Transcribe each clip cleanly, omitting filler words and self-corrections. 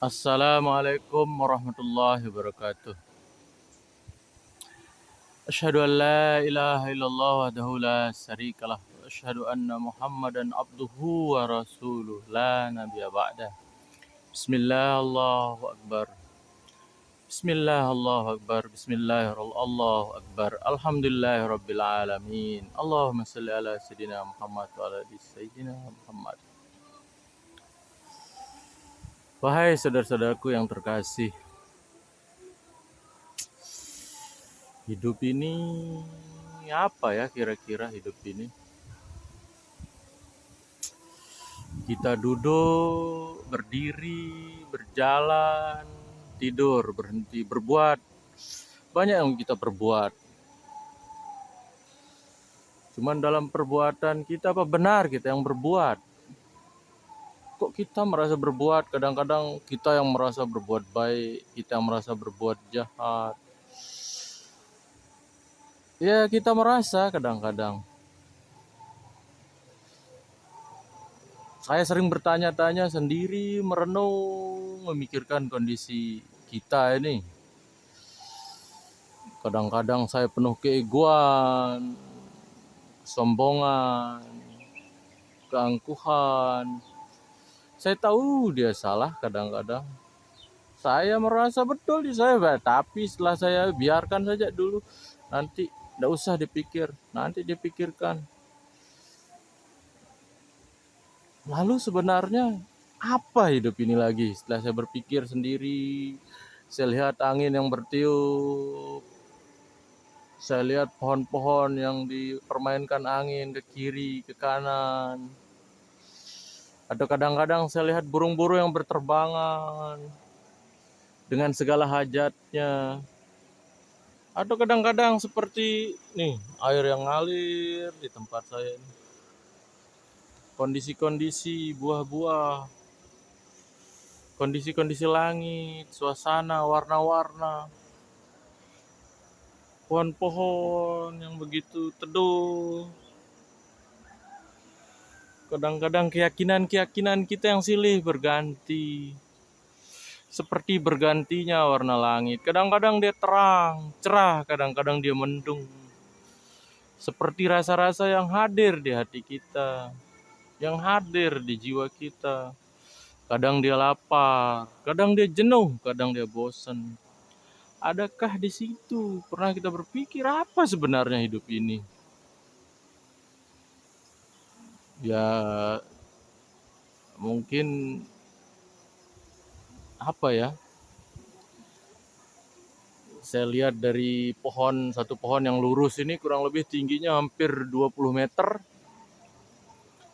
Assalamualaikum warahmatullahi wabarakatuh. Asyhadu an la ilaha illallah wahdahu la syarikalah wa asyhadu anna Muhammadan abduhu wa rasuluh la nabiyya ba'dah. Bismillah Allahu akbar. Bismillah Allahu akbar. Allahu akbar. Alhamdulillahirabbil alamin. Allahumma shalli ala sayidina Muhammad wa ala ali sayidina Muhammad. Wahai saudara-saudaraku yang terkasih, hidup ini apa ya kira-kira hidup ini? Kita duduk, berdiri, berjalan, tidur, berhenti, berbuat. Banyak yang kita perbuat. Cuman dalam perbuatan kita apa benar kita yang berbuat? Kok kita merasa berbuat? Kadang-kadang kita yang merasa berbuat baik, kita yang merasa berbuat jahat. Ya kita merasa kadang-kadang. Saya sering bertanya-tanya sendiri, merenung, memikirkan kondisi kita ini. Kadang-kadang saya penuh keegoan, kesombongan, keangkuhan. Saya tahu dia salah kadang-kadang. Saya merasa betul di saya, tapi setelah saya biarkan saja dulu. Nanti tidak usah dipikir, nanti dipikirkan. Lalu sebenarnya apa hidup ini lagi? Setelah saya berpikir sendiri, saya lihat angin yang bertiup, saya lihat pohon-pohon yang dipermainkan angin ke kiri, ke kanan. Atau kadang-kadang saya lihat burung-burung yang berterbangan dengan segala hajatnya. Atau kadang-kadang seperti nih, air yang ngalir di tempat saya ini. Kondisi-kondisi buah-buah, kondisi-kondisi langit, suasana, warna-warna, pohon-pohon yang begitu teduh. Kadang-kadang keyakinan-keyakinan kita yang silih berganti. Seperti bergantinya warna langit. Kadang-kadang dia terang, cerah, kadang-kadang dia mendung. Seperti rasa-rasa yang hadir di hati kita, yang hadir di jiwa kita. Kadang dia lapar, kadang dia jenuh, kadang dia bosan. Adakah di situ pernah kita berpikir apa sebenarnya hidup ini? Ya mungkin apa ya? Saya lihat dari satu pohon yang lurus ini kurang lebih tingginya hampir 20 meter.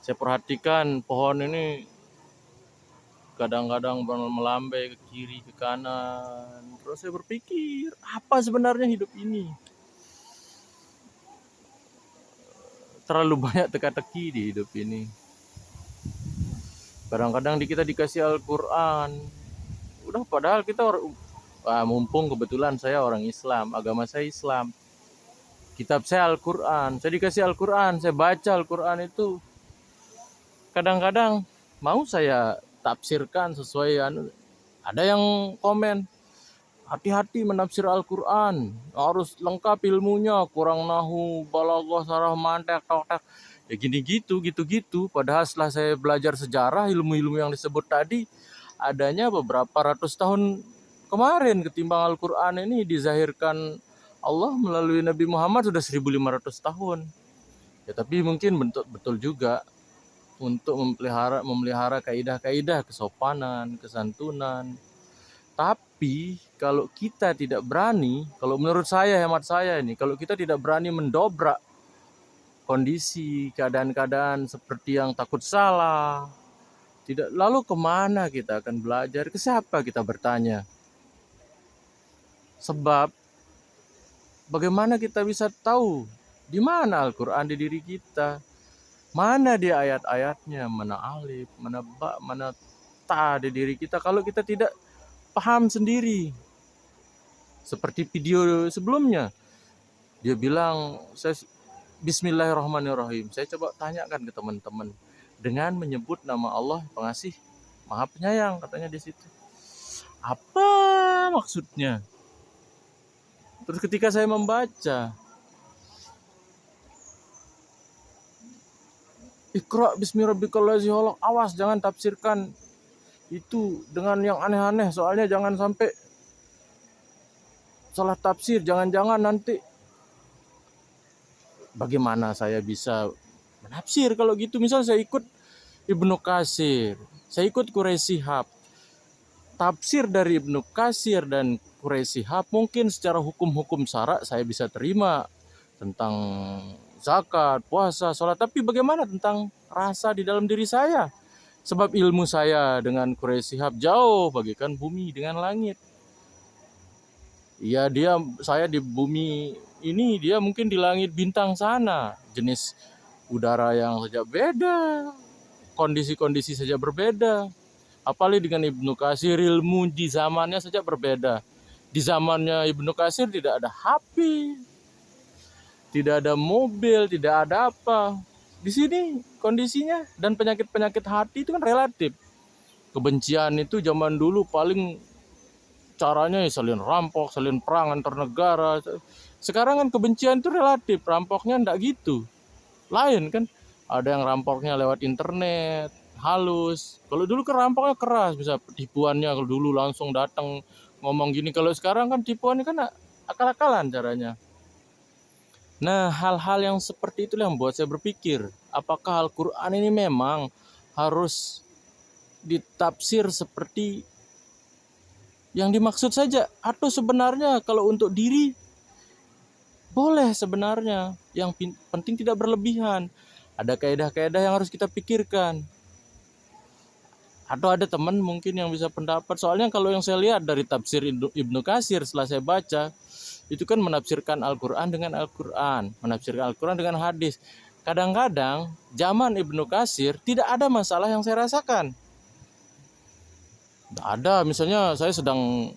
Saya perhatikan pohon ini kadang-kadang melambai ke kiri, ke kanan. Terus saya berpikir, apa sebenarnya hidup ini? Terlalu banyak teka-teki di hidup ini. Kadang-kadang kita dikasih Al-Quran. Udah padahal kita mumpung kebetulan saya orang Islam, agama saya Islam. Kitab saya Al-Quran. Saya dikasih Al-Quran, saya baca Al-Quran itu. Kadang-kadang mau saya tafsirkan sesuai ada yang komen, hati-hati menafsir Al-Quran, harus lengkap ilmunya, kurang nahu, balaghah, sarah, mantek, tok. Ya gini gitu. Padahal setelah saya belajar sejarah, ilmu-ilmu yang disebut tadi adanya beberapa ratus tahun kemarin ketimbang Al-Quran ini dizahirkan Allah melalui Nabi Muhammad sudah 1500 tahun. Ya tapi mungkin betul juga untuk memelihara kaidah-kaidah kesopanan, kesantunan. Tapi kalau kita tidak berani, kalau menurut saya, hemat saya ini, kalau kita tidak berani mendobrak kondisi, keadaan-keadaan seperti yang takut salah, tidak, lalu kemana kita akan belajar? Ke siapa kita bertanya? Sebab bagaimana kita bisa tahu di mana Al-Quran di diri kita? Mana dia ayat-ayatnya, mana alif, mana ba, mana ta di diri kita kalau kita tidak paham sendiri. Seperti video sebelumnya, dia bilang, Bismillahirrahmanirrahim. Saya coba tanyakan ke teman-teman dengan menyebut nama Allah Pengasih, Maha Penyayang, katanya di situ. Apa maksudnya? Terus ketika saya membaca, Iqra bismi rabbikal ladzi khalaq, awas jangan tafsirkan itu dengan yang aneh-aneh, soalnya jangan sampai salah tafsir, jangan-jangan nanti bagaimana saya bisa menafsir kalau gitu. Misal saya ikut Ibnu Katsir, saya ikut Quraisy Shihab, tafsir dari Ibnu Katsir dan Quraisy Shihab mungkin secara hukum-hukum syara saya bisa terima tentang zakat, puasa, sholat, tapi bagaimana tentang rasa di dalam diri saya? Sebab ilmu saya dengan Quraisy Shihab jauh bagaikan bumi dengan langit. Ya saya di bumi ini, dia mungkin di langit bintang sana. Jenis udara yang saja beda, kondisi-kondisi saja berbeda. Apalagi dengan Ibnu Katsir, ilmu di zamannya saja berbeda. Di zamannya Ibnu Katsir tidak ada HP, tidak ada mobil, tidak ada apa. Di sini kondisinya dan penyakit-penyakit hati itu kan relatif. Kebencian itu zaman dulu paling caranya ya saling rampok, saling perang antar negara. Sekarang kan kebencian itu relatif, rampoknya enggak gitu. Lain kan, ada yang rampoknya lewat internet, halus. Kalau dulu kan rampoknya keras, bisa tipuannya kalau dulu langsung datang ngomong gini. Kalau sekarang kan tipuannya kan akal-akalan caranya. Nah, hal-hal yang seperti itulah yang membuat saya berpikir, apakah Al-Quran ini memang harus ditafsir seperti yang dimaksud saja, atau sebenarnya kalau untuk diri boleh sebenarnya, yang penting tidak berlebihan. Ada kaedah-kaedah yang harus kita pikirkan. Atau ada teman mungkin yang bisa pendapat, soalnya kalau yang saya lihat dari tafsir Ibnu Katsir setelah saya baca, itu kan menafsirkan Al-Quran dengan Al-Quran, menafsirkan Al-Quran dengan hadis. Kadang-kadang zaman Ibnu Katsir tidak ada masalah yang saya rasakan. Tidak ada, misalnya saya sedang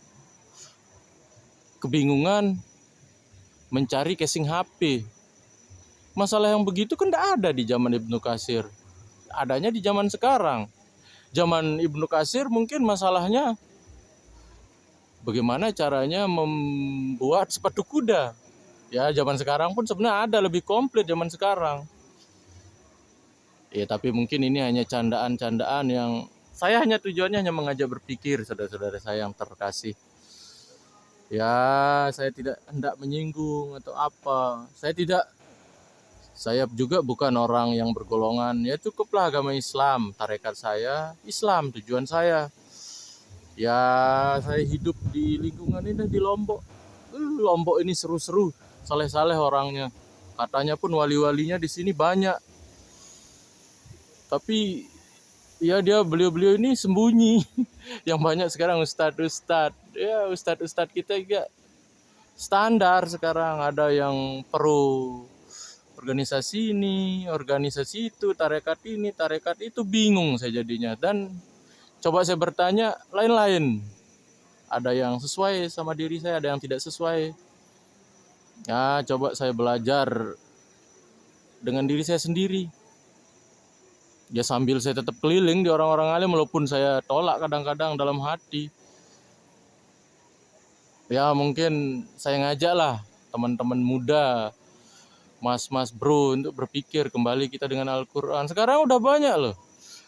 kebingungan mencari casing HP. Masalah yang begitu kan tidak ada di zaman Ibnu Katsir. Adanya di zaman sekarang. Zaman Ibnu Katsir mungkin masalahnya bagaimana caranya membuat sepatu kuda. Ya, zaman sekarang pun sebenarnya ada lebih komplit zaman sekarang. Ya, tapi mungkin ini hanya candaan-candaan yang saya hanya tujuannya hanya mengajak berpikir saudara-saudara saya yang terkasih. Ya, saya tidak hendak menyinggung atau apa. Saya juga bukan orang yang bergolongan. Ya cukuplah agama Islam, tarekat saya Islam, tujuan saya. Ya, saya hidup di lingkungan ini di Lombok. Lombok ini seru-seru, saleh-saleh orangnya. Katanya pun wali-walinya di sini banyak. Tapi ya beliau-beliau ini sembunyi. Yang banyak sekarang ustadz-ustadz. Ya, ustadz-ustadz kita juga standar sekarang, ada yang pro organisasi ini, organisasi itu, tarekat ini, tarekat itu, bingung saya jadinya. Dan coba saya bertanya, lain-lain. Ada yang sesuai sama diri saya, ada yang tidak sesuai. Ya, coba saya belajar dengan diri saya sendiri. Ya, sambil saya tetap keliling di orang-orang alim, walaupun saya tolak kadang-kadang dalam hati. Ya, mungkin saya ngajak lah teman-teman muda, mas-mas bro, untuk berpikir kembali kita dengan Al-Quran. Sekarang udah banyak loh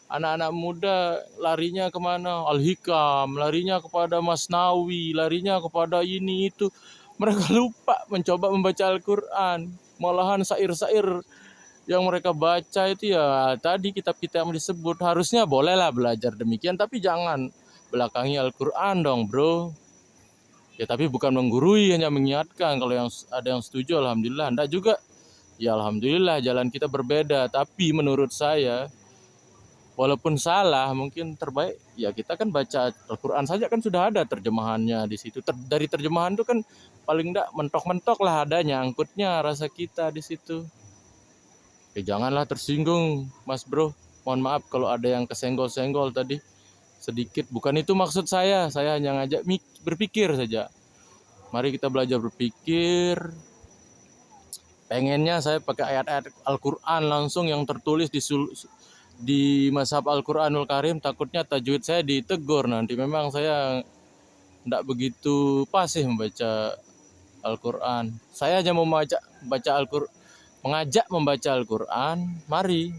anak-anak muda larinya kemana? Al-Hikam, larinya kepada Masnawi, larinya kepada ini itu. Mereka lupa mencoba membaca Al-Quran. Malahan syair-syair yang mereka baca itu ya tadi kitab-kitab yang disebut. Harusnya bolehlah belajar demikian, tapi jangan belakangi Al-Quran dong bro. Ya tapi bukan menggurui, hanya mengingatkan. Kalau yang ada yang setuju alhamdulillah, enggak juga ya alhamdulillah, jalan kita berbeda. Tapi menurut saya, walaupun salah, mungkin terbaik ya kita kan baca Al-Quran saja kan sudah ada terjemahannya di situ. Dari terjemahan itu kan paling enggak mentok-mentok lah adanya, angkutnya rasa kita di situ. Ya janganlah tersinggung mas bro, mohon maaf kalau ada yang kesenggol-senggol tadi sedikit. Bukan itu maksud saya hanya ngajak berpikir saja. Mari kita belajar berpikir. Pengennya saya pakai ayat-ayat Al-Quran langsung yang tertulis di mazhab Al-Quranul Karim. Takutnya tajwid saya ditegur nanti. Memang saya tidak begitu fasih membaca Al-Quran. Saya aja mau baca Al-Quran, mengajak membaca Al-Quran, mari.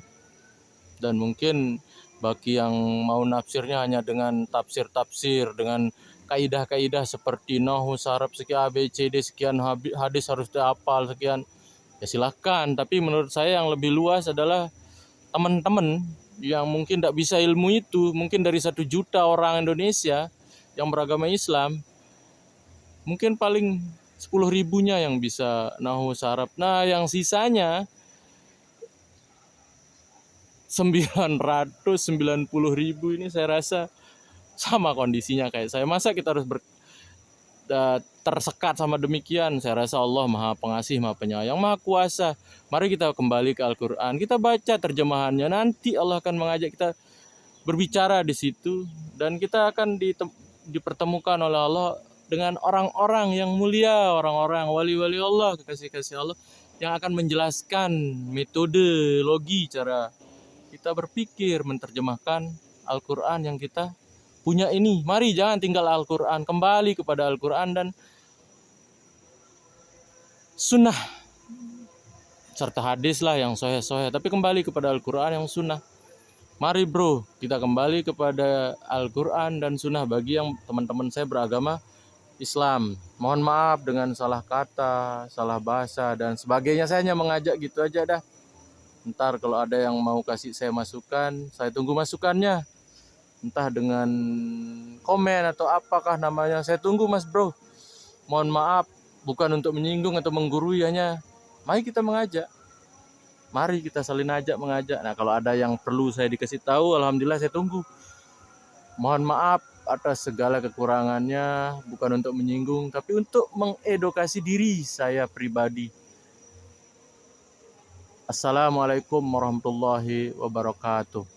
Dan mungkin bagi yang mau nafsirnya hanya dengan tafsir-tafsir, dengan kaidah-kaidah seperti nahwu, saraf sekian, ABCD sekian, hadis harus dihafal sekian, ya silahkan. Tapi menurut saya yang lebih luas adalah teman-teman yang mungkin tidak bisa ilmu itu, mungkin dari 1 juta orang Indonesia yang beragama Islam, mungkin paling 10.000-nya yang bisa nahwu, saraf. Nah, yang sisanya 990.000 ini saya rasa sama kondisinya kayak saya. Masa kita harus tersekat sama demikian? Saya rasa Allah Maha Pengasih, Maha Penyayang, Maha Kuasa. Mari kita kembali ke Al-Quran, kita baca terjemahannya. Nanti Allah akan mengajak kita berbicara di situ, dan kita akan dipertemukan oleh Allah dengan orang-orang yang mulia, orang-orang wali-wali Allah, kekasih-kasih Allah, yang akan menjelaskan metodologi cara kita berpikir menerjemahkan Al-Quran yang kita punya ini. Mari jangan tinggal Al-Quran, kembali kepada Al-Quran dan sunnah, serta hadis lah yang sahih-sahih, tapi kembali kepada Al-Quran yang sunnah. Mari bro, kita kembali kepada Al-Quran dan sunnah. Bagi yang teman-teman saya beragama Islam, mohon maaf dengan salah kata, salah bahasa, dan sebagainya. Saya hanya mengajak gitu aja dah. Ntar kalau ada yang mau kasih saya masukan, saya tunggu masukannya. Entah dengan komen atau apakah namanya, saya tunggu mas bro. Mohon maaf, bukan untuk menyinggung atau menggurui, hanya mari kita mengajak. Mari kita saling ajak mengajak. Nah, kalau ada yang perlu saya dikasih tahu, alhamdulillah saya tunggu. Mohon maaf atas segala kekurangannya, bukan untuk menyinggung, tapi untuk mengedukasi diri saya pribadi. Assalamualaikum warahmatullahi wabarakatuh.